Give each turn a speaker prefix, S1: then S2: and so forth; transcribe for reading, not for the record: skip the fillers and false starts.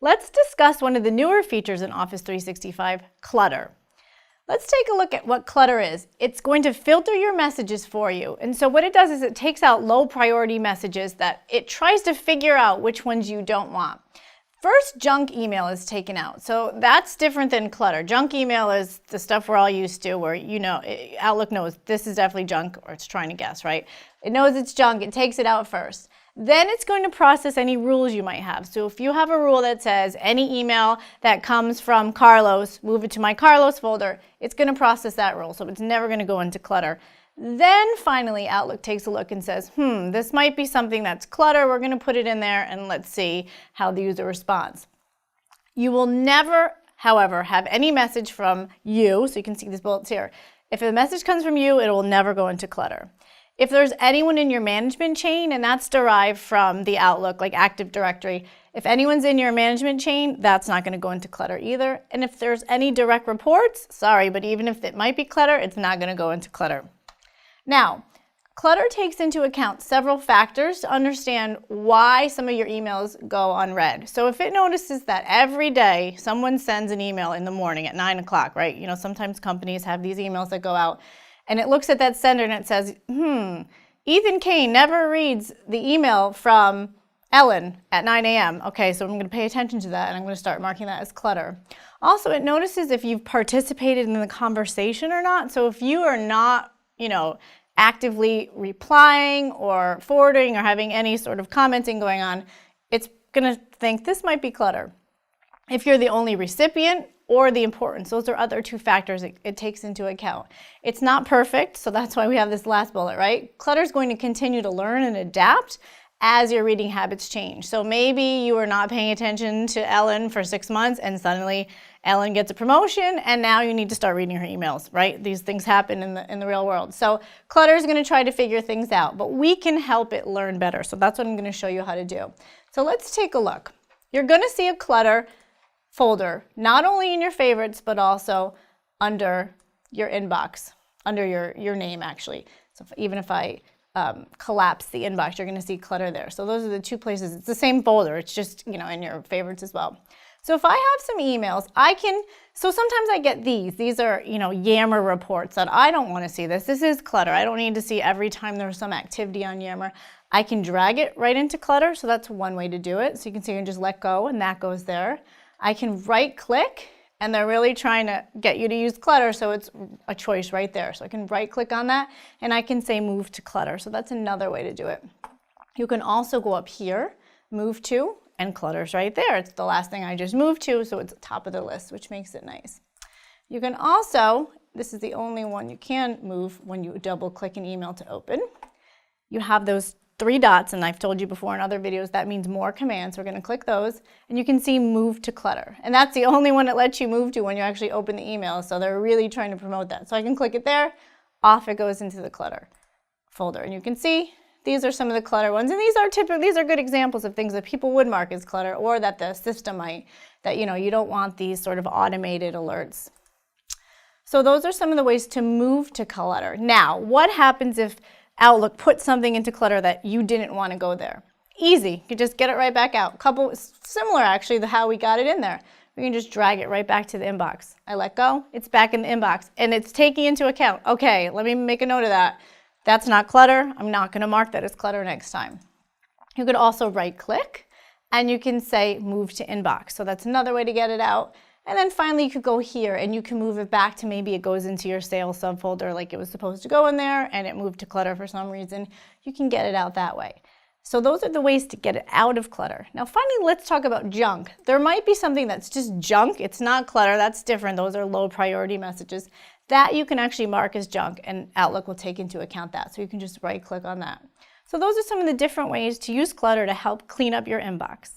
S1: Let's discuss one of the newer features in Office 365, Clutter. Let's take a look at what Clutter is. It's going to filter your messages for you. And so what it does is it takes out low priority messages that it tries to figure out which ones you don't want. First, junk email is taken out. So that's different than Clutter. Junk email is the stuff we're all used to where, Outlook knows this is definitely junk, or it's trying to guess, right? It knows it's junk, it takes it out first. Then it's going to process any rules you might have. So if you have a rule that says any email that comes from Carlos, move it to my Carlos folder, it's going to process that rule. So it's never going to go into Clutter. Then finally Outlook takes a look and says, this might be something that's Clutter. We're going to put it in there and let's see how the user responds. You will never, however, have any message from you. So you can see these bullets here. If a message comes from you, it will never go into Clutter. If there's anyone in your management chain, and that's derived from the Outlook, like Active Directory, if anyone's in your management chain, that's not going to go into Clutter either. And if there's any direct reports, sorry, but even if it might be Clutter, it's not going to go into Clutter. Now, Clutter takes into account several factors to understand why some of your emails go unread. So if it notices that every day someone sends an email in the morning at 9 o'clock, right? Sometimes companies have these emails that go out, and it looks at that sender and it says, Ethan Kane never reads the email from Ellen at 9 a.m. Okay, so I'm going to pay attention to that and I'm going to start marking that as Clutter. Also, it notices if you've participated in the conversation or not. So if you are not, actively replying or forwarding or having any sort of commenting going on, it's going to think this might be Clutter. If you're the only recipient or the importance, those are other two factors it takes into account. It's not perfect, so that's why we have this last bullet, right? Clutter is going to continue to learn and adapt as your reading habits change. So maybe you were not paying attention to Ellen for 6 months and suddenly Ellen gets a promotion and now you need to start reading her emails, right? These things happen in the real world. So Clutter is going to try to figure things out, but we can help it learn better. So that's what I'm going to show you how to do. So let's take a look. You're going to see a Clutter folder, not only in your favorites, but also under your inbox, under your name actually. So even if I collapse the inbox, you're going to see Clutter there. So those are the two places. It's the same folder. It's just, in your favorites as well. So if I have some emails, so sometimes I get these. These are, Yammer reports that I don't want to see this. This is Clutter. I don't need to see every time there's some activity on Yammer. I can drag it right into Clutter. So that's one way to do it. So you can see you can just let go and that goes there. I can right click, and they're really trying to get you to use Clutter, so it's a choice right there. So I can right click on that and I can say move to Clutter. So that's another way to do it. You can also go up here, move to, and Clutter's right there. It's the last thing I just moved to, so it's top of the list, which makes it nice. You can also, this is the only one you can move when you double click an email to open. You have those 3 dots, and I've told you before in other videos that means more commands. We're going to click those, and you can see move to Clutter. And that's the only one it lets you move to when you actually open the email, so they're really trying to promote that. So I can click it there, off it goes into the Clutter folder. And you can see these are some of the Clutter ones, and these are good examples of things that people would mark as Clutter, or that the system might, that you don't want these sort of automated alerts. So those are some of the ways to move to Clutter. Now, what happens if Outlook put something into Clutter that you didn't want to go there? Easy, you just get it right back out. Similar actually to how we got it in there. We can just drag it right back to the inbox. I let go, it's back in the inbox, and it's taking into account, okay, let me make a note of that. That's not Clutter, I'm not going to mark that as Clutter next time. You could also right click and you can say move to inbox. So that's another way to get it out. And then finally you could go here and you can move it back to, maybe it goes into your sales subfolder like it was supposed to go in there and it moved to Clutter for some reason. You can get it out that way. So those are the ways to get it out of Clutter. Now finally, let's talk about junk. There might be something that's just junk. It's not Clutter, that's different. Those are low priority messages. That you can actually mark as junk, and Outlook will take into account that. So you can just right click on that. So those are some of the different ways to use Clutter to help clean up your inbox.